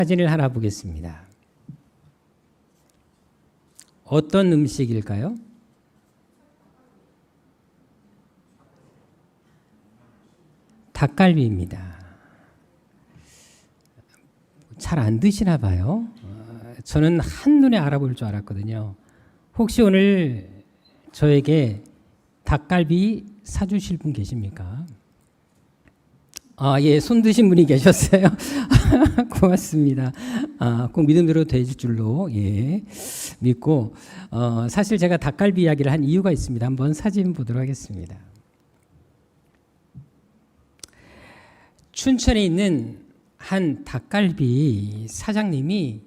사진을 하나 보겠습니다. 어떤 음식일까요? 닭갈비입니다. 잘 안 드시나 봐요. 저는 한눈에 알아볼 줄 알았거든요. 혹시 오늘 저에게 닭갈비 사주실 분 계십니까? 예, 손 드신 분이 계셨어요. 고맙습니다. 꼭 믿음대로 되실 줄로 믿고 사실 제가 닭갈비 이야기를 한 이유가 있습니다. 한번 사진 보도록 하겠습니다. 춘천에 있는 한 닭갈비 사장님이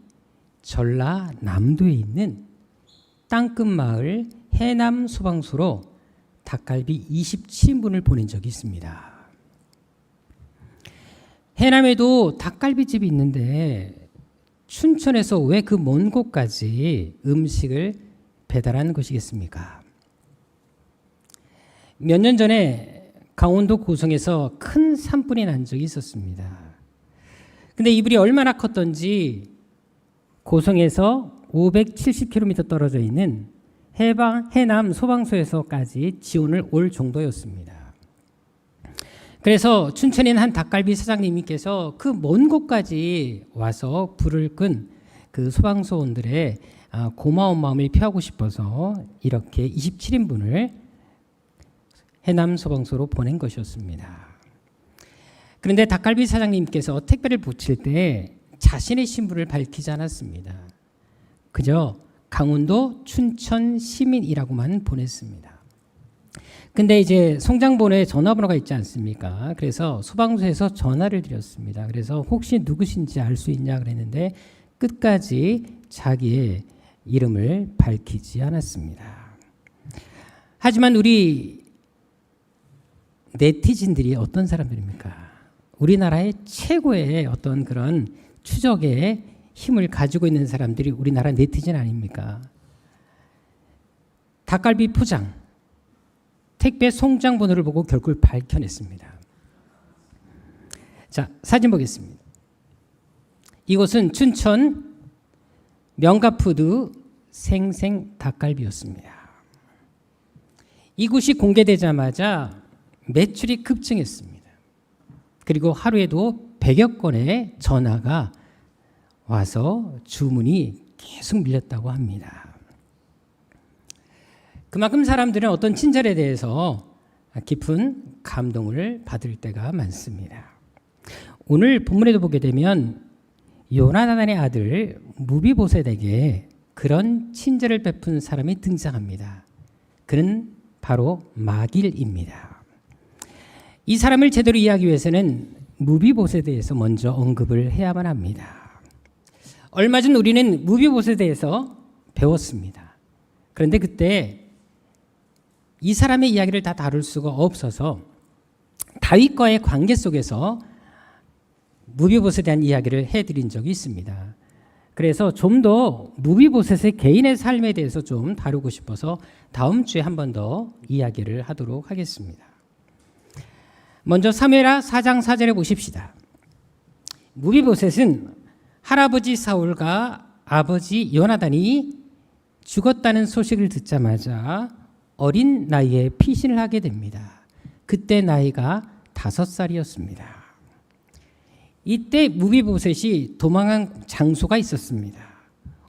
전라남도에 있는 땅끝 마을 해남 소방서로 닭갈비 27인분을 보낸 적이 있습니다. 해남에도 닭갈비집이 있는데 춘천에서 왜 그 먼 곳까지 음식을 배달하는 것이겠습니까? 몇 년 전에 강원도 고성에서 큰 산불이 난 적이 있었습니다. 근데 이불이 얼마나 컸던지 고성에서 570km 떨어져 있는 해남 소방서에서까지 지원을 올 정도였습니다. 그래서 춘천에 있는 한 닭갈비 사장님께서 그 먼 곳까지 와서 불을 끈 그 소방서원들의 고마운 마음을 표하고 싶어서 이렇게 27인분을 해남 소방서로 보낸 것이었습니다. 그런데 닭갈비 사장님께서 택배를 붙일 때 자신의 신분을 밝히지 않았습니다. 그저 강원도 춘천 시민이라고만 보냈습니다. 근데 이제 송장본에 전화번호가 있지 않습니까? 그래서 소방서에서 전화를 드렸습니다. 그래서 혹시 누구신지 알 수 있냐 그랬는데 끝까지 자기의 이름을 밝히지 않았습니다. 하지만 우리 네티즌들이 어떤 사람들입니까? 우리나라의 최고의 어떤 그런 추적의 힘을 가지고 있는 사람들이 우리나라 네티즌 아닙니까? 닭갈비 포장, 택배 송장 번호를 보고 결국 밝혀냈습니다. 자, 사진 보겠습니다. 이곳은 춘천 명가푸드 생생 닭갈비였습니다. 이곳이 공개되자마자 매출이 급증했습니다. 그리고 하루에도 100여 건의 전화가 와서 주문이 계속 밀렸다고 합니다. 그만큼 사람들은 어떤 친절에 대해서 깊은 감동을 받을 때가 많습니다. 오늘 본문에도 보게 되면 요나단의 아들 무비보셋에게 그런 친절을 베푼 사람이 등장합니다. 그는 바로 마길입니다. 이 사람을 제대로 이해하기 위해서는 무비보셋에 대해서 먼저 언급을 해야만 합니다. 얼마 전 우리는 무비보셋에 대해서 배웠습니다. 그런데 그때 이 사람의 이야기를 다 다룰 수가 없어서 다윗과의 관계 속에서 무비보셋에 대한 이야기를 해드린 적이 있습니다. 그래서 좀 더 무비보셋의 개인의 삶에 대해서 좀 다루고 싶어서 다음 주에 한 번 더 이야기를 하도록 하겠습니다. 먼저 사무엘하 4장 4절에 보십시다. 무비보셋은 할아버지 사울과 아버지 요나단이 죽었다는 소식을 듣자마자 어린 나이에 피신을 하게 됩니다. 그때 나이가 5살이었습니다. 이때 무비보셋이 도망한 장소가 있었습니다.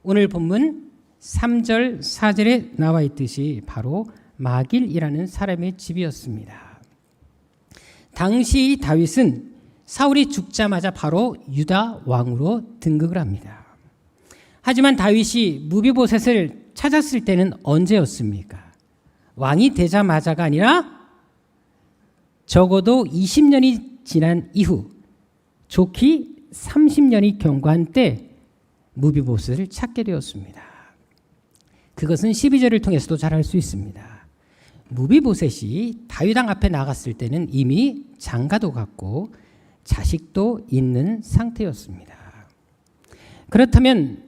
오늘 본문 3절 4절에 나와 있듯이 바로 마길이라는 사람의 집이었습니다. 당시 다윗은 사울이 죽자마자 바로 유다 왕으로 등극을 합니다. 하지만 다윗이 무비보셋을 찾았을 때는 언제였습니까? 왕이 되자마자가 아니라 적어도 20년이 지난 이후 좋기 30년이 경과한 때 무비보셋을 찾게 되었습니다. 그것은 12절을 통해서도 잘 알 수 있습니다. 무비보셋이 다윗 왕 앞에 나갔을 때는 이미 장가도 갔고 자식도 있는 상태였습니다. 그렇다면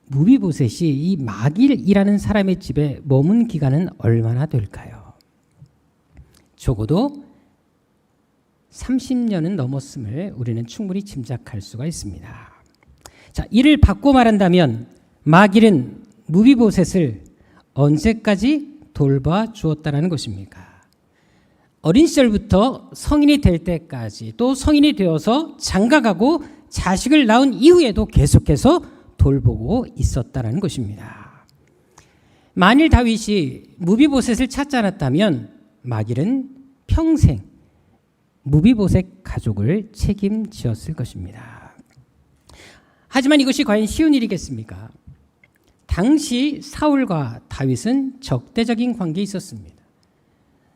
무비보셋이 이 마길이라는 사람의 집에 머문 기간은 얼마나 될까요? 적어도 30년은 넘었음을 우리는 충분히 짐작할 수가 있습니다. 자, 이를 바꿔 말한다면 마길은 무비보셋을 언제까지 돌봐 주었다라는 것입니까? 어린 시절부터 성인이 될 때까지, 또 성인이 되어서 장가가고 자식을 낳은 이후에도 계속해서 돌보고 있었다라는 것입니다. 만일 다윗이 무비보셋을 찾지 않았다면 마길은 평생 무비보셋 가족을 책임지었을 것입니다. 하지만 이것이 과연 쉬운 일이겠습니까? 당시 사울과 다윗은 적대적인 관계에 있었습니다.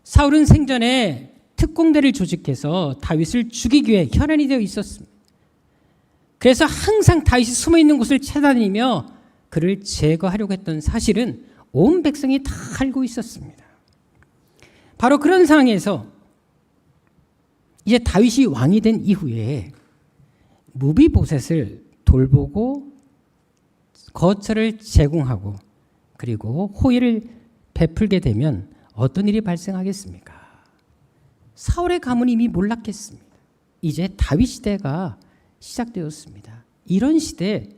사울은 생전에 특공대를 조직해서 다윗을 죽이기 위해 혈안이 되어 있었습니다. 그래서 항상 다윗이 숨어 있는 곳을 찾아다니며 그를 제거하려고 했던 사실은 온 백성이 다 알고 있었습니다. 바로 그런 상황에서 이제 다윗이 왕이 된 이후에 무비보셋을 돌보고 거처를 제공하고 그리고 호의를 베풀게 되면 어떤 일이 발생하겠습니까? 사울의 가문이 이미 몰락했습니다. 이제 다윗 시대가 시작되었습니다. 이런 시대에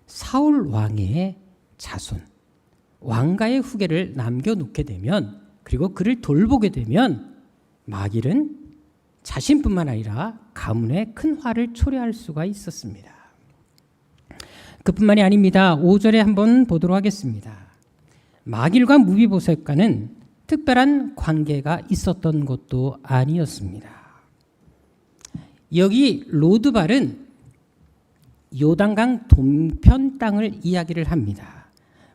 사울 왕의 자손, 왕가의 후계를 남겨놓게 되면, 그리고 그를 돌보게 되면 마길은 자신뿐만 아니라 가문에 큰 화를 초래할 수가 있었습니다. 그뿐만이 아닙니다. 5절에 한번 보도록 하겠습니다. 마길과 무비보셋과는 특별한 관계가 있었던 것도 아니었습니다. 여기 로드발은 요단강 동편 땅을 이야기를 합니다.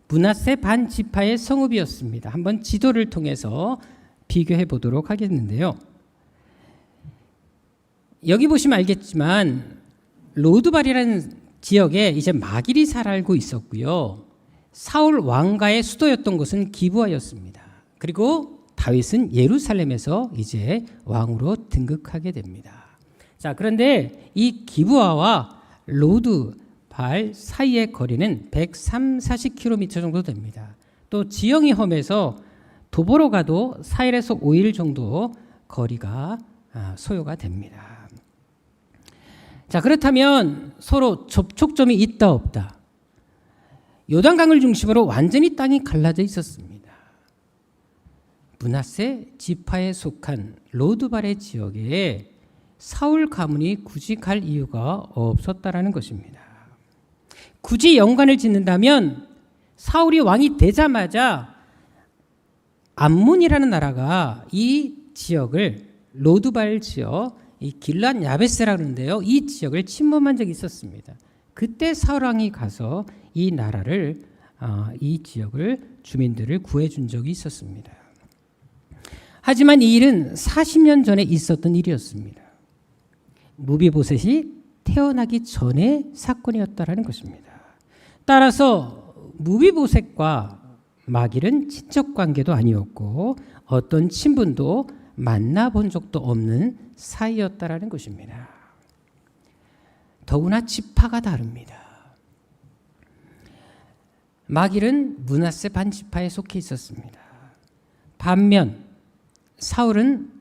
므낫세 반 지파의 성읍이었습니다. 한번 지도를 통해서 비교해 보도록 하겠는데요. 여기 보시면 알겠지만 로드발이라는 지역에 이제 마길이 살고 있었고요. 사울 왕가의 수도였던 곳은 기브아였습니다. 그리고 다윗은 예루살렘에서 이제 왕으로 등극하게 됩니다. 자, 그런데 이 기브아와 로드발 사이의 거리는 130-140km 정도 됩니다. 또 지형이 험해서 도보로 가도 4일에서 5일 정도 거리가 소요가 됩니다. 자, 그렇다면 서로 접촉점이 있다 없다? 요단강을 중심으로 완전히 땅이 갈라져 있었습니다. 므낫세 지파에 속한 로드발의 지역에 사울 가문이 굳이 갈 이유가 없었다라는 것입니다. 굳이 연관을 짓는다면 사울이 왕이 되자마자 암몬이라는 나라가 이 지역을, 로드발 지역, 이 길앗 야베스라 그러는데요, 이 지역을 침범한 적이 있었습니다. 그때 사울 왕이 가서 이 나라를, 이 지역을, 주민들을 구해준 적이 있었습니다. 하지만 이 일은 40년 전에 있었던 일이었습니다. 무비보셋이 태어나기 전의 사건이었다라는 것입니다. 따라서 무비보셋과 마길은 친척 관계도 아니었고 어떤 친분도 만나본 적도 없는 사이였다라는 것입니다. 더구나 지파가 다릅니다. 마길은 므낫세 반 지파에 속해 있었습니다. 반면 사울은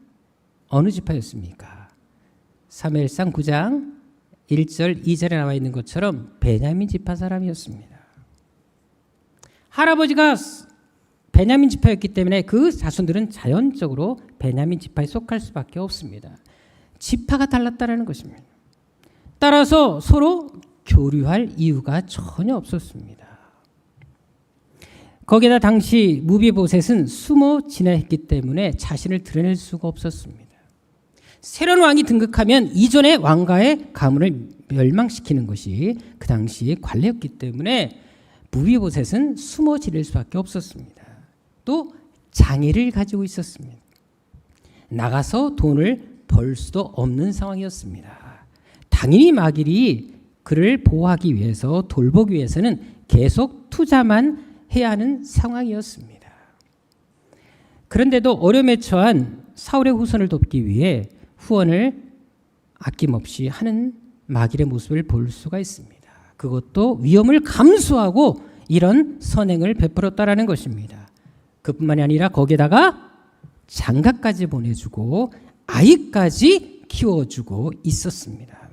어느 지파였습니까? 사무엘상 9장 1절 2절에 나와 있는 것처럼 베냐민 지파 사람이었습니다. 할아버지가 베냐민 지파였기 때문에 그 자손들은 자연적으로 베냐민 지파에 속할 수밖에 없습니다. 지파가 달랐다는 것입니다. 따라서 서로 교류할 이유가 전혀 없었습니다. 거기다 당시 무비보셋은 숨어 지냈기 때문에 자신을 드러낼 수가 없었습니다. 새로운 왕이 등극하면 이전의 왕가의 가문을 멸망시키는 것이 그 당시 관례였기 때문에 무비보셋은 숨어 지낼 수밖에 없었습니다. 또 장애를 가지고 있었습니다. 나가서 돈을 벌 수도 없는 상황이었습니다. 당연히 마길이 그를 보호하기 위해서, 돌보기 위해서는 계속 투자만 해야 하는 상황이었습니다. 그런데도 어려움에 처한 사울의 후손을 돕기 위해 후원을 아낌없이 하는 마길의 모습을 볼 수가 있습니다. 그것도 위험을 감수하고 이런 선행을 베풀었다라는 것입니다. 그뿐만이 아니라 거기에다가 장가까지 보내주고 아이까지 키워주고 있었습니다.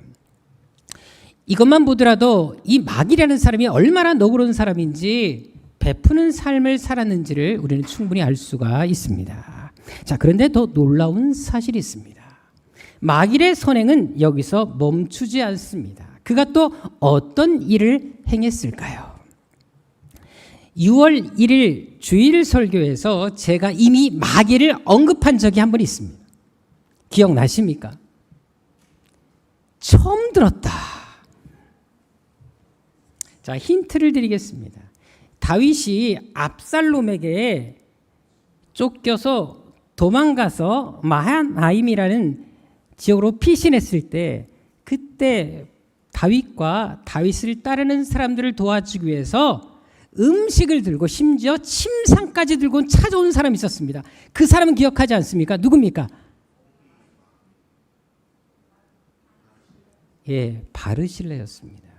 이것만 보더라도 이 마귀라는 사람이 얼마나 너그러운 사람인지 베푸는 삶을 살았는지를 우리는 충분히 알 수가 있습니다. 자, 그런데 더 놀라운 사실이 있습니다. 마귀의 선행은 여기서 멈추지 않습니다. 그가 또 어떤 일을 행했을까요? 6월 1일 주일 설교에서 제가 이미 마귀를 언급한 적이 한 번 있습니다. 기억나십니까? 처음 들었다. 자, 힌트를 드리겠습니다. 다윗이 압살롬에게 쫓겨서 도망가서 마하나임이라는 지역으로 피신했을 때, 그때 다윗과 다윗을 따르는 사람들을 도와주기 위해서 음식을 들고 심지어 침상까지 들고 찾아온 사람이 있었습니다. 그 사람은 기억하지 않습니까? 누굽니까? 예, 바르실레였습니다.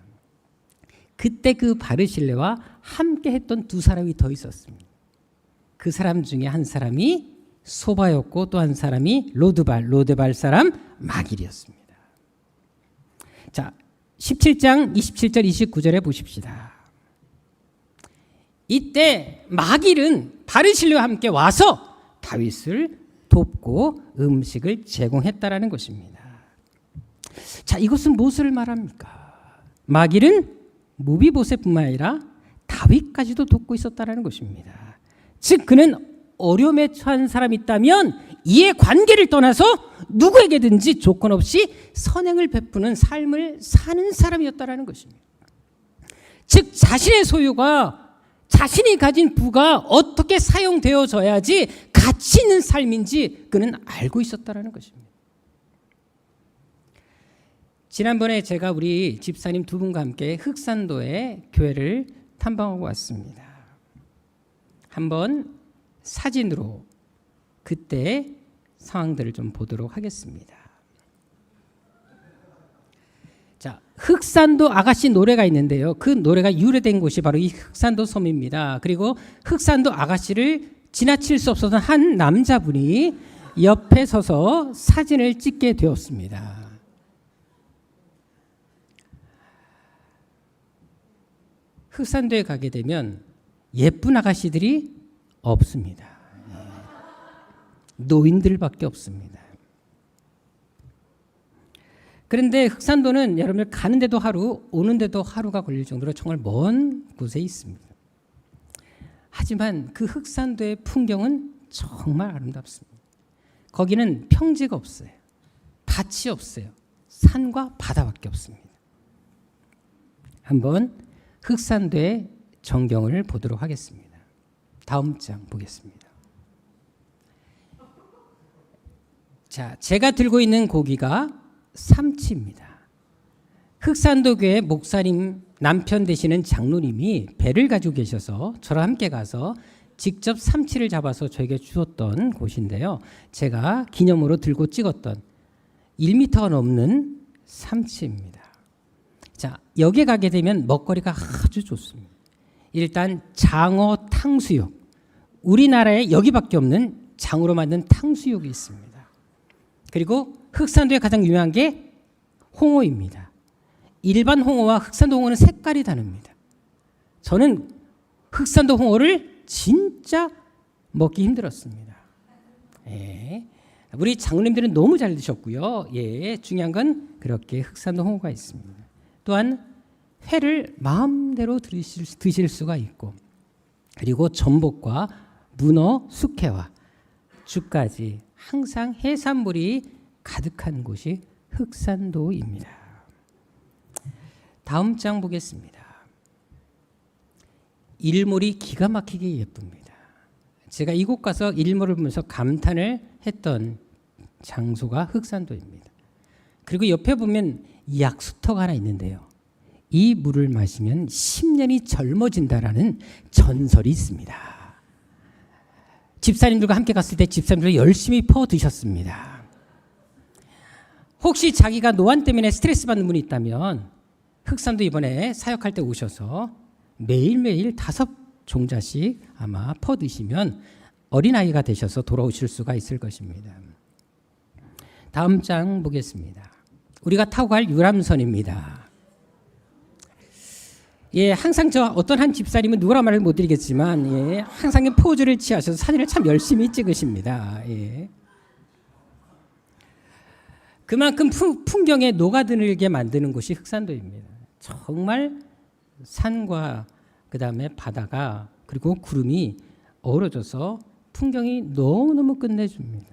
그때 그 바르실레와 함께 했던 두 사람이 더 있었습니다. 그 사람 중에 한 사람이 소바였고 또 한 사람이 로드발 사람 마길이었습니다. 자, 17장 27절 29절에 보십시다. 이때 마길은 바르실레와 함께 와서 다윗을 돕고 음식을 제공했다라는 것입니다. 자, 이것은 무엇을 말합니까? 마길은 무비보셋뿐만 아니라 다윗까지도 돕고 있었다라는 것입니다. 즉 그는 어려움에 처한 사람이 있다면 이의 관계를 떠나서 누구에게든지 조건 없이 선행을 베푸는 삶을 사는 사람이었다라는 것입니다. 즉 자신의 소유가, 자신이 가진 부가 어떻게 사용되어져야지 가치 있는 삶인지 그는 알고 있었다라는 것입니다. 지난번에 제가 우리 집사님 두 분과 함께 흑산도에 교회를 탐방하고 왔습니다. 한번 사진으로 그때 상황들을 좀 보도록 하겠습니다. 자, 흑산도 아가씨 노래가 있는데요. 그 노래가 유래된 곳이 바로 이 흑산도 섬입니다. 그리고 흑산도 아가씨를 지나칠 수 없었던 한 남자분이 옆에 서서 사진을 찍게 되었습니다. 흑산도에 가게 되면 예쁜 아가씨들이 없습니다. 노인들밖에 없습니다. 그런데 흑산도는 여러분들 가는데도 하루, 오는데도 하루가 걸릴 정도로 정말 먼 곳에 있습니다. 하지만 그 흑산도의 풍경은 정말 아름답습니다. 거기는 평지가 없어요. 밭이 없어요. 산과 바다밖에 없습니다. 한번 흑산도의 전경을 보도록 하겠습니다. 다음 장 보겠습니다. 자, 제가 들고 있는 고기가 삼치입니다. 흑산도 교회 목사님 남편 되시는 장로님이 배를 가지고 계셔서 저랑 함께 가서 직접 삼치를 잡아서 저에게 주었던 곳인데요. 제가 기념으로 들고 찍었던 1m가 넘는 삼치입니다. 자, 여기 가게 되면 먹거리가 아주 좋습니다. 일단 장어 탕수육, 우리나라에 여기밖에 없는 장으로 만든 탕수육이 있습니다. 그리고 흑산도에 가장 유명한 게 홍어입니다. 일반 홍어와 흑산도 홍어는 색깔이 다릅니다. 저는 흑산도 홍어를 진짜 먹기 힘들었습니다. 예. 우리 장로님들은 너무 잘 드셨고요. 예, 중요한 건 그렇게 흑산도 홍어가 있습니다. 또한 회를 마음대로 드실 수가 있고, 그리고 전복과 문어, 숙회와 죽까지 항상 해산물이 가득한 곳이 흑산도입니다. 다음 장 보겠습니다. 일몰이 기가 막히게 예쁩니다. 제가 이곳 가서 일몰을 보면서 감탄을 했던 장소가 흑산도입니다. 그리고 옆에 보면 약수터가 하나 있는데요. 이 물을 마시면 10년이 젊어진다라는 전설이 있습니다. 집사님들과 함께 갔을 때 집사님들 열심히 퍼 드셨습니다. 혹시 자기가 노안 때문에 스트레스 받는 분이 있다면 흑산도 이번에 사역할 때 오셔서 매일매일 5종자씩 아마 퍼 드시면 어린아이가 되셔서 돌아오실 수가 있을 것입니다. 다음 장 보겠습니다. 우리가 타고 갈 유람선입니다. 예, 항상 저 어떤 한 집사님은 누구라 말을 못 드리겠지만, 예, 항상 포즈를 취하셔서 사진을 참 열심히 찍으십니다. 예. 그만큼 풍경에 녹아들게 만드는 곳이 흑산도입니다. 정말 산과 그 다음에 바다가 그리고 구름이 어우러져서 풍경이 너무너무 끝내줍니다.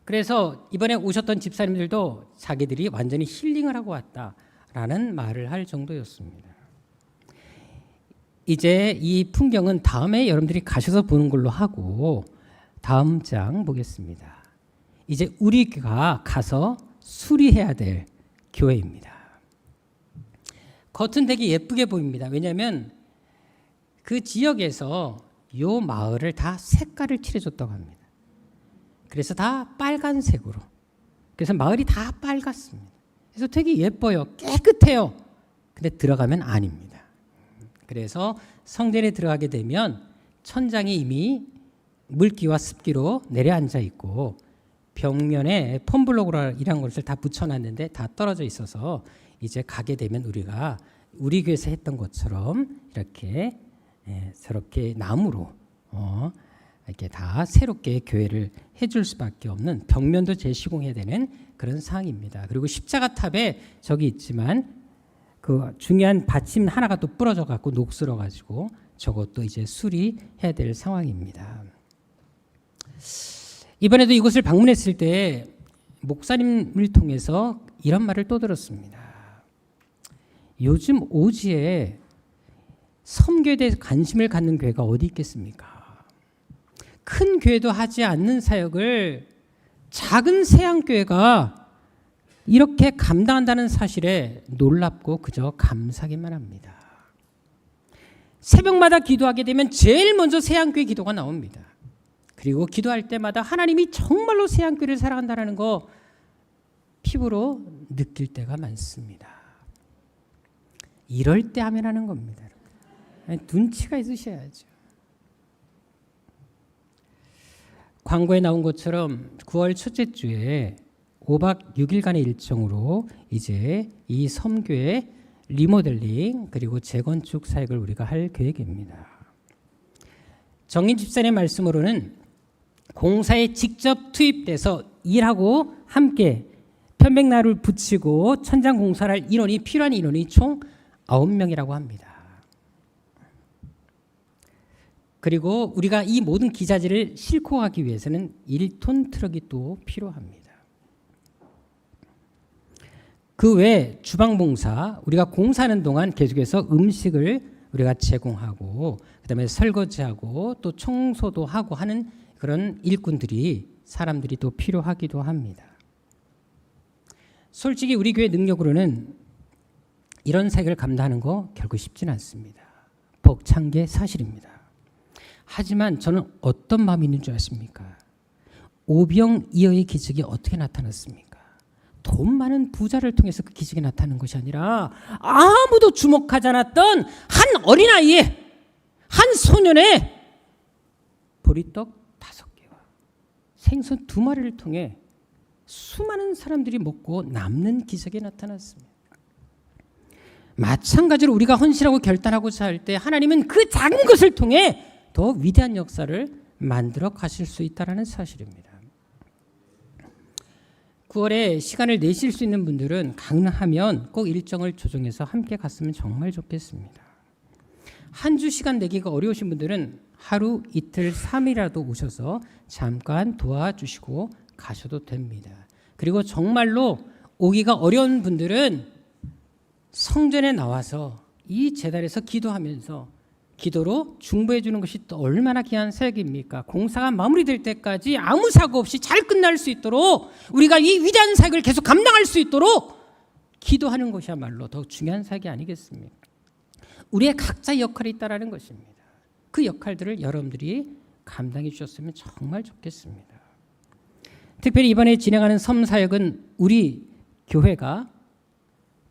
그래서 이번에 오셨던 집사님들도 자기들이 완전히 힐링을 하고 왔다라는 말을 할 정도였습니다. 이제 이 풍경은 다음에 여러분들이 가셔서 보는 걸로 하고 다음 장 보겠습니다. 이제 우리가 가서 수리해야 될 교회입니다. 겉은 되게 예쁘게 보입니다. 왜냐하면 그 지역에서 이 마을을 다 색깔을 칠해줬다고 합니다. 그래서 다 빨간색으로. 그래서 마을이 다 빨갛습니다. 그래서 되게 예뻐요. 깨끗해요. 근데 들어가면 아닙니다. 그래서 성전에 들어가게 되면 천장이 이미 물기와 습기로 내려앉아 있고 벽면에 폼블록이라는 것을 다 붙여놨는데 다 떨어져 있어서 이제 가게 되면 우리가 우리 교회에서 했던 것처럼 이렇게 저렇게 나무로 이렇게 다 새롭게 교회를 해줄 수밖에 없는 벽면도 재시공해야 되는 그런 상황입니다. 그리고 십자가 탑에 저기 있지만 그 중요한 받침 하나가 또 부러져 갖고 녹슬어 가지고 저것도 이제 수리해야 될 상황입니다. 이번에도 이곳을 방문했을 때 목사님을 통해서 이런 말을 또 들었습니다. 요즘 오지에 섬교에 대해서 관심을 갖는 교회가 어디 있겠습니까? 큰 교회도 하지 않는 사역을 작은 세양교회가 이렇게 감당한다는 사실에 놀랍고 그저 감사하기만 합니다. 새벽마다 기도하게 되면 제일 먼저 세양교회 기도가 나옵니다. 그리고 기도할 때마다 하나님이 정말로 세양교회를 사랑한다는 거 피부로 느낄 때가 많습니다. 이럴 때 하면 하는 겁니다. 눈치가 있으셔야죠. 광고에 나온 것처럼 9월 첫째 주에 5박 6일간의 일정으로 이제 이 섬교의 리모델링 그리고 재건축 사역을 우리가 할 계획입니다. 정인 집사의 말씀으로는 공사에 직접 투입돼서 일하고 함께 편백나루를 붙이고 천장 공사를 할 인원이 필요한 인원이 총 9명이라고 합니다. 그리고 우리가 이 모든 기자재를 싣고 가기 위해서는 1톤 트럭이 또 필요합니다. 그 외에 주방봉사, 우리가 공사하는 동안 계속해서 음식을 우리가 제공하고 그다음에 설거지하고 또 청소도 하고 하는 그런 일꾼들이 사람들이 또 필요하기도 합니다. 솔직히 우리 교회 능력으로는 이런 사역을 감당하는 거 결코 쉽지는 않습니다. 벅찬 게 사실입니다. 하지만 저는 어떤 마음이 있는 줄 아십니까? 오병이어의 기적이 어떻게 나타났습니까? 돈 많은 부자를 통해서 그 기적이 나타난 것이 아니라 아무도 주목하지 않았던 한 어린아이의 한 소년의 보리떡 5개와 생선 2마리를 통해 수많은 사람들이 먹고 남는 기적이 나타났습니다. 마찬가지로 우리가 헌신하고 결단하고자 할 때 하나님은 그 작은 것을 통해 더 위대한 역사를 만들어 가실 수 있다는 사실입니다. 9월에 시간을 내실 수 있는 분들은 가능하면 꼭 일정을 조정해서 함께 갔으면 정말 좋겠습니다. 한 주 시간 내기가 어려우신 분들은 하루, 이틀, 3일이라도 오셔서 잠깐 도와주시고 가셔도 됩니다. 그리고 정말로 오기가 어려운 분들은 성전에 나와서 이 제단에서 기도하면서 기도로 중보해 주는 것이 또 얼마나 귀한 사역입니까? 공사가 마무리될 때까지 아무 사고 없이 잘 끝날 수 있도록 우리가 이 위대한 사역을 계속 감당할 수 있도록 기도하는 것이야말로 더 중요한 사역이 아니겠습니까? 우리의 각자의 역할이 있다는 것입니다. 그 역할들을 여러분들이 감당해 주셨으면 정말 좋겠습니다. 특별히 이번에 진행하는 섬사역은 우리 교회가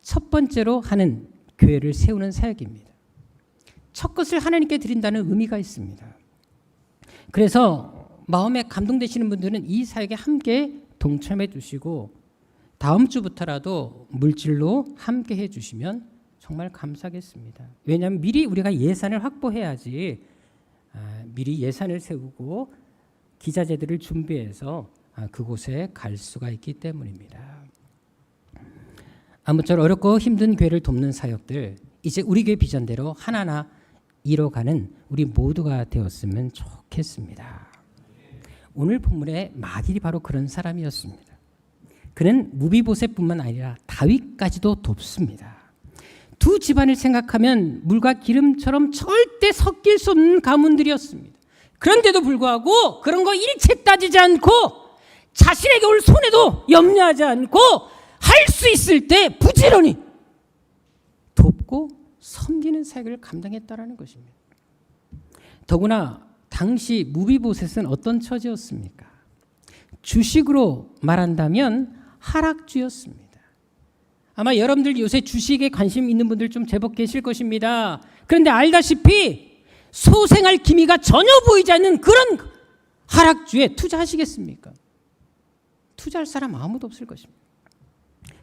첫 번째로 하는 교회를 세우는 사역입니다. 첫 것을 하나님께 드린다는 의미가 있습니다. 그래서 마음에 감동되시는 분들은 이 사역에 함께 동참해 주시고 다음 주부터라도 물질로 함께 해 주시면 정말 감사하겠습니다. 왜냐하면 미리 우리가 예산을 확보해야지 미리 예산을 세우고 기자재들을 준비해서 그곳에 갈 수가 있기 때문입니다. 아무쪼록 어렵고 힘든 교회를 돕는 사역들 이제 우리 교회 비전대로 하나하나 이뤄가는 우리 모두가 되었으면 좋겠습니다. 오늘 본문의 마길이 바로 그런 사람이었습니다. 그는 무비보셋뿐만 아니라 다윗까지도 돕습니다. 두 집안을 생각하면 물과 기름처럼 절대 섞일 수 없는 가문들이었습니다. 그런데도 불구하고 그런 거 일체 따지지 않고 자신에게 올 손해도 염려하지 않고 할 수 있을 때 부지런히 돕고 섬기는 사역을 감당했다라는 것입니다. 더구나 당시 무비보셋은 어떤 처지였습니까? 주식으로 말한다면 하락주였습니다. 아마 여러분들 요새 주식에 관심 있는 분들 좀 제법 계실 것입니다. 그런데 알다시피 소생할 기미가 전혀 보이지 않는 그런 하락주에 투자하시겠습니까? 투자할 사람 아무도 없을 것입니다.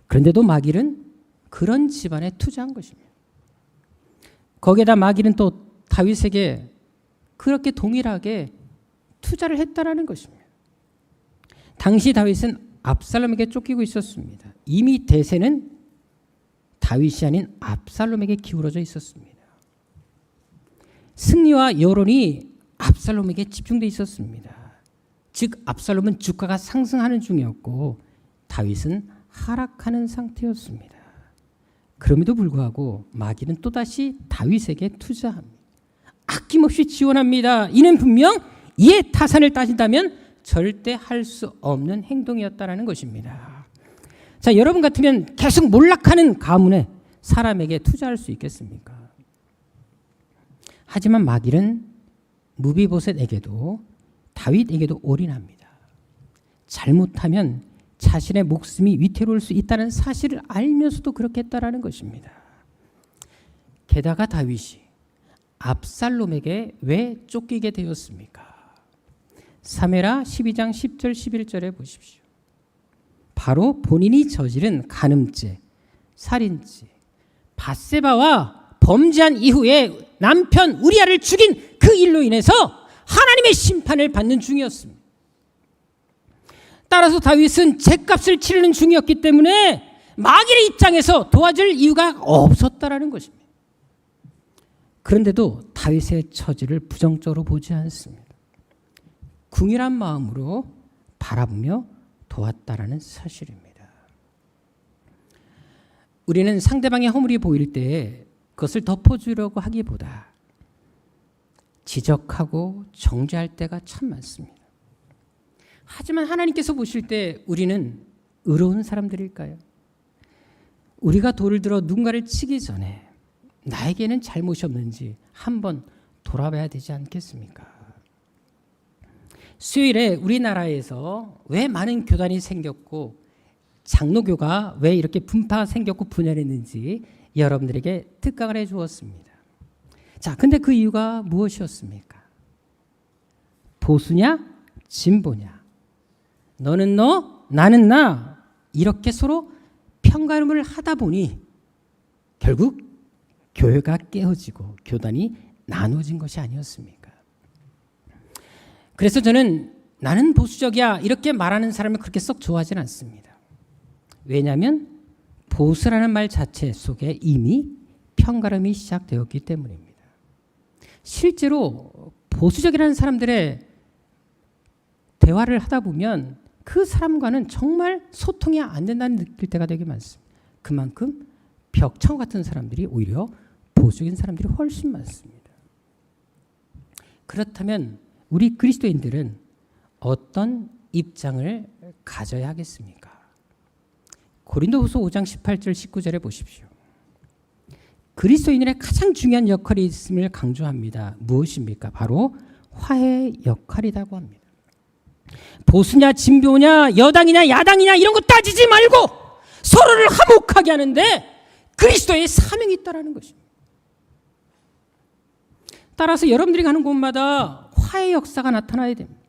그런데도 마길은 그런 집안에 투자한 것입니다. 거기에다 마길은 또 다윗에게 그렇게 동일하게 투자를 했다라는 것입니다. 당시 다윗은 압살롬에게 쫓기고 있었습니다. 이미 대세는 다윗이 아닌 압살롬에게 기울어져 있었습니다. 승리와 여론이 압살롬에게 집중되어 있었습니다. 즉 압살롬은 주가가 상승하는 중이었고 다윗은 하락하는 상태였습니다. 그럼에도 불구하고 마길은 또다시 다윗에게 투자합니다. 아낌없이 지원합니다. 이는 분명 이에 타산을 따진다면 절대 할 수 없는 행동이었다라는 것입니다. 자, 여러분 같으면 계속 몰락하는 가문에 사람에게 투자할 수 있겠습니까? 하지만 마길은 무비보셋에게도 다윗에게도 올인합니다. 잘못하면 자신의 목숨이 위태로울 수 있다는 사실을 알면서도 그렇게 했다라는 것입니다. 게다가 다윗이 압살롬에게 왜 쫓기게 되었습니까? 사무엘하 12장 10절 11절에 보십시오. 바로 본인이 저지른 간음죄, 살인죄, 밧세바와 범죄한 이후에 남편 우리아를 죽인 그 일로 인해서 하나님의 심판을 받는 중이었습니다. 따라서 다윗은 죗값을 치르는 중이었기 때문에 마길의 입장에서 도와줄 이유가 없었다라는 것입니다. 그런데도 다윗의 처지를 부정적으로 보지 않습니다. 궁일한 마음으로 바라보며 도왔다라는 사실입니다. 우리는 상대방의 허물이 보일 때 그것을 덮어주려고 하기보다 지적하고 정죄할 때가 참 많습니다. 하지만 하나님께서 보실 때 우리는 의로운 사람들일까요? 우리가 돌을 들어 누군가를 치기 전에 나에게는 잘못이 없는지 한번 돌아봐야 되지 않겠습니까? 수요일에 우리나라에서 왜 많은 교단이 생겼고 장로교가 왜 이렇게 분파가 생겼고 분열했는지 여러분들에게 특강을 해주었습니다. 자, 근데 그 이유가 무엇이었습니까? 보수냐 진보냐, 너는 너 나는 나, 이렇게 서로 편가름을 하다 보니 결국 교회가 깨어지고 교단이 나눠진 것이 아니었습니까? 그래서 저는 나는 보수적이야 이렇게 말하는 사람을 그렇게 썩 좋아하지는 않습니다. 왜냐하면 보수라는 말 자체 속에 이미 편가름이 시작되었기 때문입니다. 실제로 보수적이라는 사람들의 대화를 하다 보면 그 사람과는 정말 소통이 안 된다는 느낄 때가 되게 많습니다. 그만큼 벽창 같은 사람들이 오히려 보수적인 사람들이 훨씬 많습니다. 그렇다면 우리 그리스도인들은 어떤 입장을 가져야 하겠습니까? 고린도후서 5장 18절 19절에 보십시오. 그리스도인의 가장 중요한 역할이 있음을 강조합니다. 무엇입니까? 바로 화해의 역할이라고 합니다. 보수냐 진보냐 여당이냐 야당이냐 이런 거 따지지 말고 서로를 화목하게 하는데 그리스도의 사명이 있다라는 것입니다. 따라서 여러분들이 가는 곳마다 화해의 역사가 나타나야 됩니다.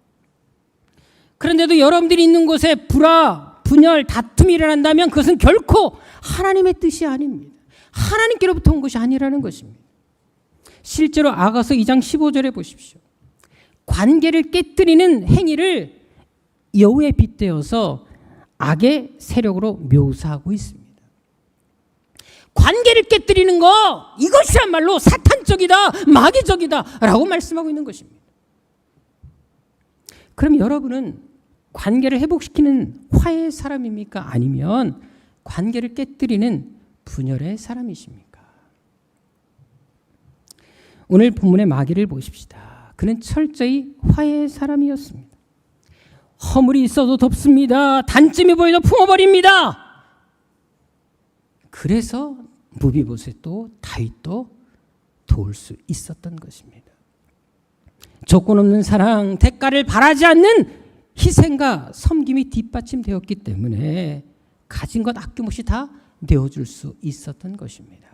그런데도 여러분들이 있는 곳에 불화, 분열, 다툼이 일어난다면 그것은 결코 하나님의 뜻이 아닙니다. 하나님께로부터 온 것이 아니라는 것입니다. 실제로 아가서 2장 15절에 보십시오. 관계를 깨뜨리는 행위를 여우에 빗대어서 악의 세력으로 묘사하고 있습니다. 관계를 깨뜨리는 거, 이것이야말로 사탄적이다, 마귀적이다 라고 말씀하고 있는 것입니다. 그럼 여러분은 관계를 회복시키는 화해의 사람입니까? 아니면 관계를 깨뜨리는 분열의 사람이십니까? 오늘 본문의 마귀를 보십시다. 그는 철저히 화해의 사람이었습니다. 허물이 있어도 덮습니다. 단점이 보여도 품어버립니다. 그래서 무비보셋도 다윗도 도울 수 있었던 것입니다. 조건 없는 사랑, 대가를 바라지 않는 희생과 섬김이 뒷받침되었기 때문에 가진 것 아낌없이 다 내어줄 수 있었던 것입니다.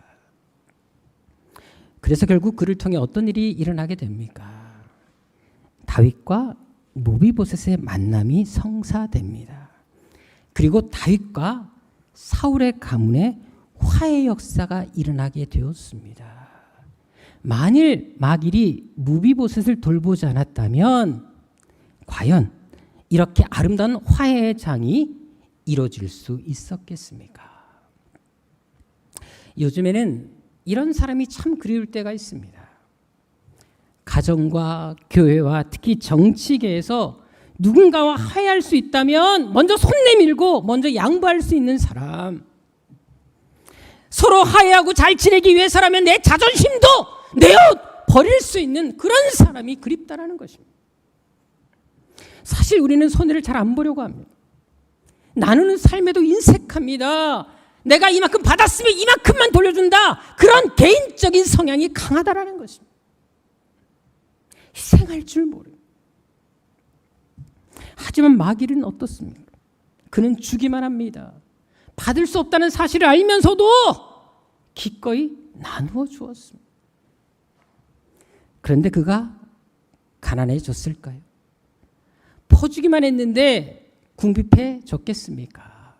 그래서 결국 그를 통해 어떤 일이 일어나게 됩니까? 다윗과 무비보셋의 만남이 성사됩니다. 그리고 다윗과 사울의 가문에 화해 역사가 일어나게 되었습니다. 만일 마길이 무비보셋을 돌보지 않았다면 과연 이렇게 아름다운 화해의 장이 이루어질 수 있었겠습니까? 요즘에는 이런 사람이 참 그리울 때가 있습니다. 가정과 교회와 특히 정치계에서 누군가와 화해할 수 있다면 먼저 손 내밀고 먼저 양보할 수 있는 사람, 서로 화해하고 잘 지내기 위해서라면 내 자존심도 내어 버릴 수 있는 그런 사람이 그립다라는 것입니다. 사실 우리는 손해를 잘 안 보려고 합니다. 나누는 삶에도 인색합니다. 내가 이만큼 받았으면 이만큼만 돌려준다. 그런 개인적인 성향이 강하다라는 것입니다. 희생할 줄 모르고. 하지만 마귀는 어떻습니까? 그는 주기만 합니다. 받을 수 없다는 사실을 알면서도 기꺼이 나누어 주었습니다. 그런데 그가 가난해졌을까요? 퍼주기만 했는데 궁핍해졌겠습니까?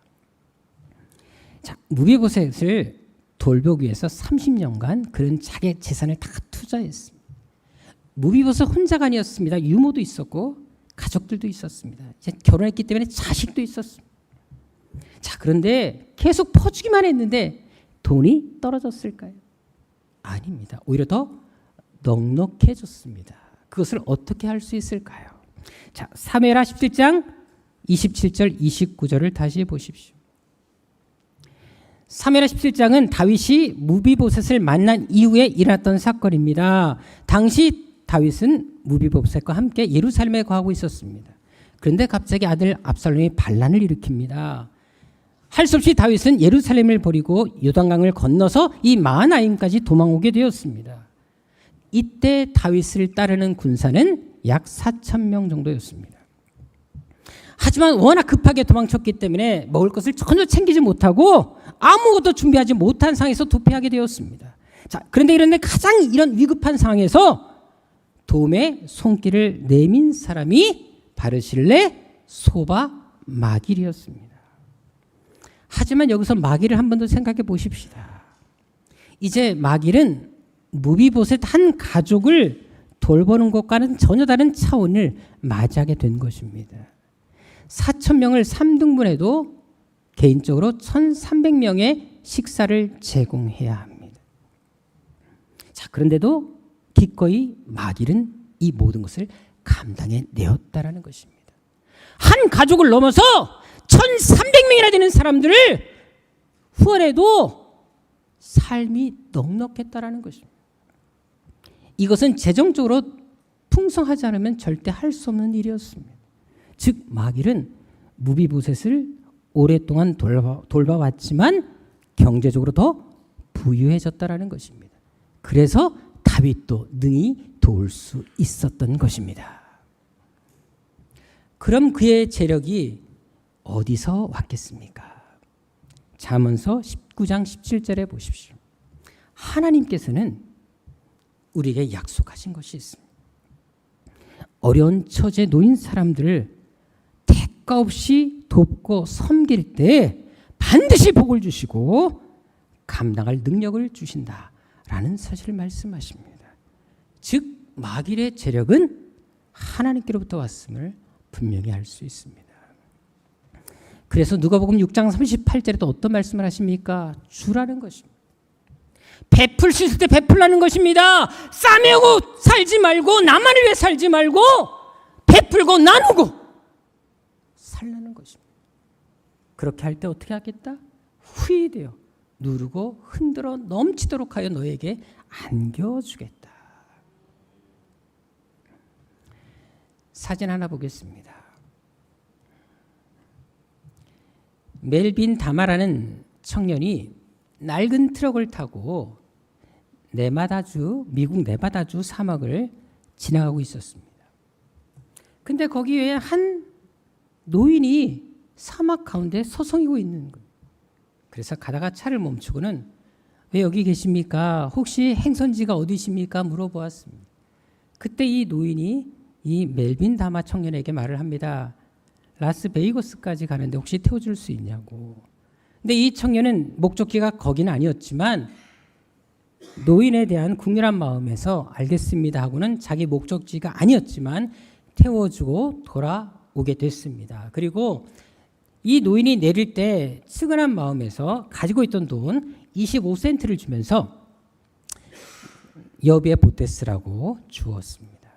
자, 무비보셋을 돌보기 위해서 30년간 그는 자기 재산을 다 투자했습니다. 무비보셋 혼자가 아니었습니다. 유모도 있었고 가족들도 있었습니다. 이제 결혼했기 때문에 자식도 있었습니다. 자, 그런데 계속 퍼주기만 했는데 돈이 떨어졌을까요? 아닙니다. 오히려 더 넉넉해졌습니다. 그것을 어떻게 할 수 있을까요? 자, 사무엘하 17장 27절 29절을 다시 보십시오. 사무엘하 17장은 다윗이 무비보셋을 만난 이후에 일어났던 사건입니다. 당시 다윗은 무비보셋과 함께 예루살렘에 거하고 있었습니다. 그런데 갑자기 아들 압살롬이 반란을 일으킵니다. 할 수 없이 다윗은 예루살렘을 버리고 요단강을 건너서 이 마하나임까지 도망오게 되었습니다. 이때 다윗을 따르는 군사는 약 4,000명 정도였습니다. 하지만 워낙 급하게 도망쳤기 때문에 먹을 것을 전혀 챙기지 못하고 아무것도 준비하지 못한 상황에서 도피하게 되었습니다. 자, 그런데 이런 가장 이런 위급한 상황에서 도움의 손길을 내민 사람이 바르실레 소바 마길이었습니다. 하지만 여기서 마길을 한 번 더 생각해 보십시다. 이제 마길은 무비보셋 한 가족을 돌보는 것과는 전혀 다른 차원을 맞이하게 된 것입니다. 4,000명을 3등분해도 개인적으로 1,300명의 식사를 제공해야 합니다. 자, 그런데도 기꺼이 마길은 이 모든 것을 감당해 내었다라는 것입니다. 한 가족을 넘어서 1,300명이나 되는 사람들을 후원해도 삶이 넉넉했다라는 것입니다. 이것은 재정적으로 풍성하지 않으면 절대 할 수 없는 일이었습니다. 즉 마길은 무비보셋을 오랫동안 돌봐왔지만 경제적으로 더 부유해졌다라는 것입니다. 그래서 다윗도 능히 도울 수 있었던 것입니다. 그럼 그의 재력이 어디서 왔겠습니까? 잠언서 19장 17절에 보십시오. 하나님께서는 우리에게 약속하신 것이 있습니다. 어려운 처지에 놓인 사람들을 대가 없이 돕고 섬길 때 반드시 복을 주시고 감당할 능력을 주신다라는 사실을 말씀하십니다. 즉 마귀의 재력은 하나님께로부터 왔음을 분명히 알 수 있습니다. 그래서 누가복음 6장 38절에 또 어떤 말씀을 하십니까? 주라는 것입니다. 베풀 수 있을 때 베풀라는 것입니다. 싸매고 살지 말고 나만을 위해 살지 말고 베풀고 나누고 살라는 것입니다. 그렇게 할 때 어떻게 하겠다? 후히되어 누르고 흔들어 넘치도록 하여 너에게 안겨주겠다. 사진 하나 보겠습니다. 멜빈 다마라는 청년이 낡은 트럭을 타고 미국 네바다주 사막을 지나가고 있었습니다. 근데 거기에 한 노인이 사막 가운데 서성이고 있는 거예요. 그래서 가다가 차를 멈추고는 왜 여기 계십니까? 혹시 행선지가 어디십니까? 물어보았습니다. 그때 이 노인이 이 멜빈 다마 청년에게 말을 합니다. 라스베이거스까지 가는데 혹시 태워줄 수 있냐고. 근데 이 청년은 목적지가 거기는 아니었지만 노인에 대한 국률한 마음에서 알겠습니다 하고는 자기 목적지가 아니었지만 태워주고 돌아오게 됐습니다. 그리고 이 노인이 내릴 때 측은한 마음에서 가지고 있던 돈 25센트를 주면서 여비에 보태 쓰라고 주었습니다.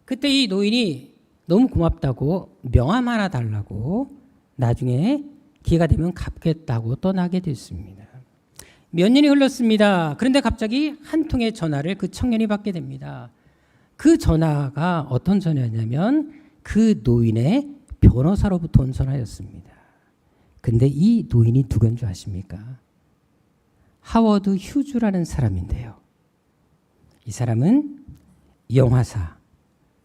그때 이 노인이 너무 고맙다고 명함 하나 달라고 나중에 기회가 되면 갚겠다고 떠나게 됐습니다. 몇 년이 흘렀습니다. 그런데 갑자기 한 통의 전화를 그 청년이 받게 됩니다. 그 전화가 어떤 전화였냐면 그 노인의 변호사로부터 온 전화였습니다. 근데 이 노인이 누구인 줄 아십니까? 하워드 휴즈라는 사람인데요. 이 사람은 영화사,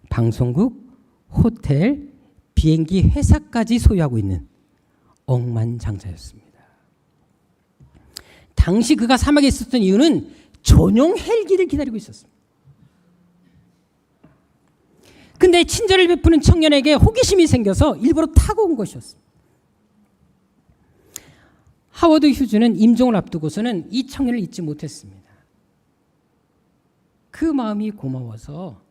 방송국, 호텔, 비행기 회사까지 소유하고 있는 억만장자였습니다. 당시 그가 사막에 있었던 이유는 전용 헬기를 기다리고 있었습니다. 근데 친절을 베푸는 청년에게 호기심이 생겨서 일부러 타고 온 것이었습니다. 하워드 휴즈는 임종을 앞두고서는 이 청년을 잊지 못했습니다. 그 마음이 고마워서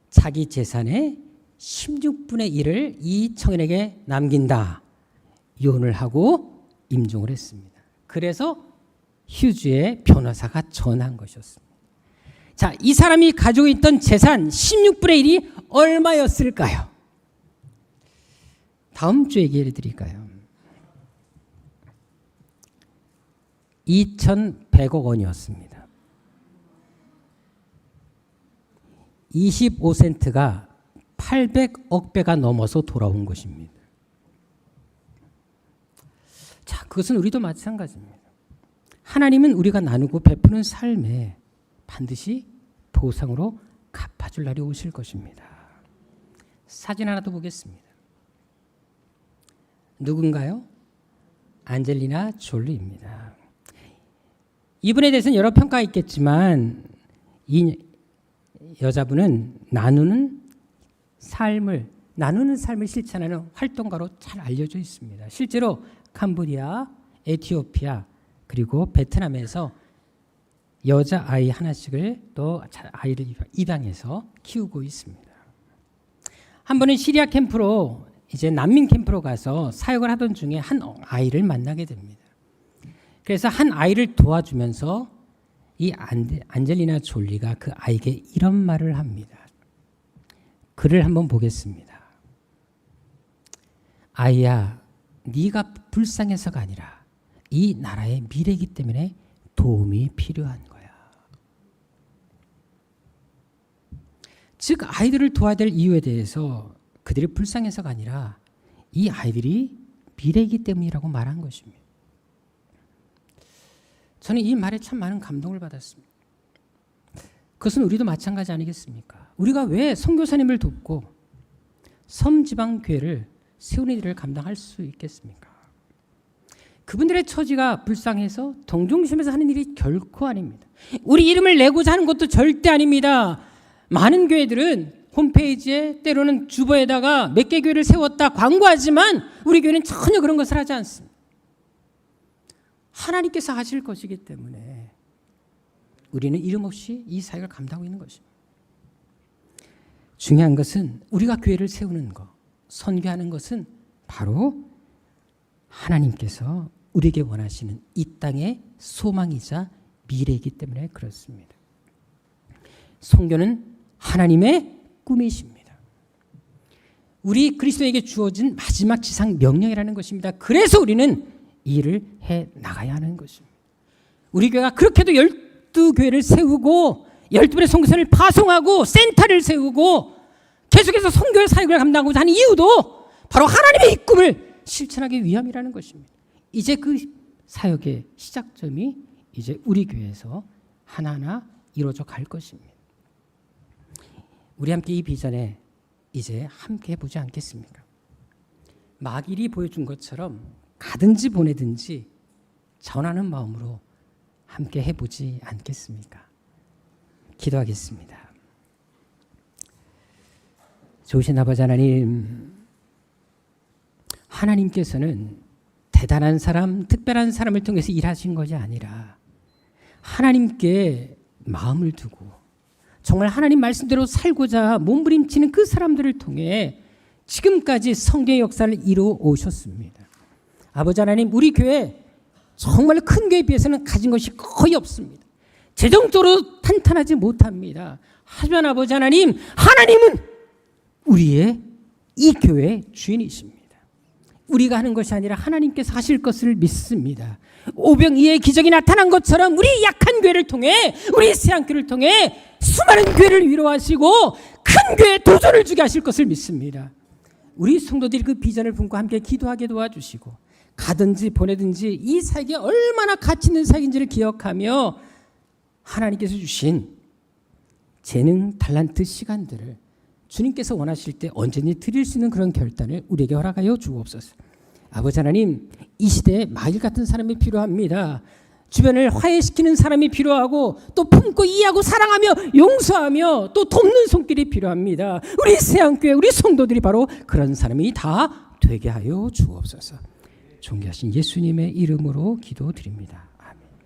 자기 재산의 16분의 1을 이 청년에게 남긴다 요원을 하고 임종을 했습니다. 그래서 휴즈의 변호사가 전한 것이었습니다. 자, 이 사람이 가지고 있던 재산 16분의 1이 얼마였을까요? 다음 주에 얘기해 드릴까요? 2,100억 원이었습니다. 25센트가 800억 배가 넘어서 돌아온 것입니다. 자, 그것은 우리도 마찬가지입니다. 하나님은 우리가 나누고 베푸는 삶에 반드시 보상으로 갚아줄 날이 오실 것입니다. 사진 하나 더 보겠습니다. 누군가요? 안젤리나 졸리입니다. 이분에 대해서는 여러 평가가 있겠지만 이 여자분은 나누는 삶을 실천하는 활동가로 잘 알려져 있습니다. 실제로 캄보디아, 에티오피아 그리고 베트남에서 여자아이 하나씩을 또 아이를 입양해서 키우고 있습니다. 한 번은 시리아 캠프로 이제 난민 캠프로 가서 사역을 하던 중에 한 아이를 만나게 됩니다. 그래서 한 아이를 도와주면서 이 안젤리나 졸리가 그 아이에게 이런 말을 합니다. 글을 한번 보겠습니다. 아이야, 네가 불쌍해서가 아니라 이 나라의 미래이기 때문에 도움이 필요한 거야. 즉 아이들을 도와야 될 이유에 대해서 그들이 불쌍해서가 아니라 이 아이들이 미래이기 때문이라고 말한 것입니다. 저는 이 말에 참 많은 감동을 받았습니다. 그것은 우리도 마찬가지 아니겠습니까? 우리가 왜 선교사님을 돕고 섬지방교회를 세우는 일을 감당할 수 있겠습니까? 그분들의 처지가 불쌍해서 동정심에서 하는 일이 결코 아닙니다. 우리 이름을 내고자 하는 것도 절대 아닙니다. 많은 교회들은 홈페이지에 때로는 주보에다가 몇 개 교회를 세웠다 광고하지만 우리 교회는 전혀 그런 것을 하지 않습니다. 하나님께서 하실 것이기 때문에 우리는 이름 없이 이 사역을 감당하고 있는 것입니다. 중요한 것은 우리가 교회를 세우는 것, 선교하는 것은 바로 하나님께서 우리에게 원하시는 이 땅의 소망이자 미래이기 때문에 그렇습니다. 선교는 하나님의 꿈이십니다. 우리 그리스도에게 주어진 마지막 지상 명령이라는 것입니다. 그래서 우리는 이 일을 해 나가야 하는 것입니다. 우리 교회가 그렇게도 12교회를 세우고 12분의 선교사를 파송하고 센터를 세우고 계속해서 선교 사역을 감당하고자 하는 이유도 바로 하나님의 이 꿈을 실천하기 위함이라는 것입니다. 이제 그 사역의 시작점이 이제 우리 교회에서 하나하나 이루어져 갈 것입니다. 우리 함께 이 비전에 이제 함께 해보지 않겠습니까? 마길이 보여준 것처럼 가든지 보내든지 전하는 마음으로 함께 해보지 않겠습니까? 기도하겠습니다. 좋으신 아버지 하나님, 하나님께서는 대단한 사람, 특별한 사람을 통해서 일하신 것이 아니라 하나님께 마음을 두고 정말 하나님 말씀대로 살고자 몸부림치는 그 사람들을 통해 지금까지 성경의 역사를 이루어 오셨습니다. 아버지 하나님, 우리 교회 정말 큰 교회에 비해서는 가진 것이 거의 없습니다. 재정적으로 탄탄하지 못합니다. 하지만 아버지 하나님, 하나님은 우리의 이 교회의 주인이십니다. 우리가 하는 것이 아니라 하나님께서 하실 것을 믿습니다. 오병이의 기적이 나타난 것처럼 우리 약한 교회를 통해, 우리 새한교회를 통해 수많은 교회를 위로하시고 큰 교회에 도전을 주게 하실 것을 믿습니다. 우리 성도들이 그 비전을 품고 함께 기도하게 도와주시고 가든지 보내든지 이 사역이 얼마나 가치 있는 사역인지를 기억하며 하나님께서 주신 재능, 달란트, 시간들을 주님께서 원하실 때 언제든지 드릴 수 있는 그런 결단을 우리에게 허락하여 주옵소서. 아버지 하나님, 이 시대에 마일 같은 사람이 필요합니다. 주변을 화해시키는 사람이 필요하고 또 품고 이해하고 사랑하며 용서하며 또 돕는 손길이 필요합니다. 우리 새한교회, 우리 성도들이 바로 그런 사람이 다 되게 하여 주옵소서. 존귀하신 예수님의 이름으로 기도드립니다.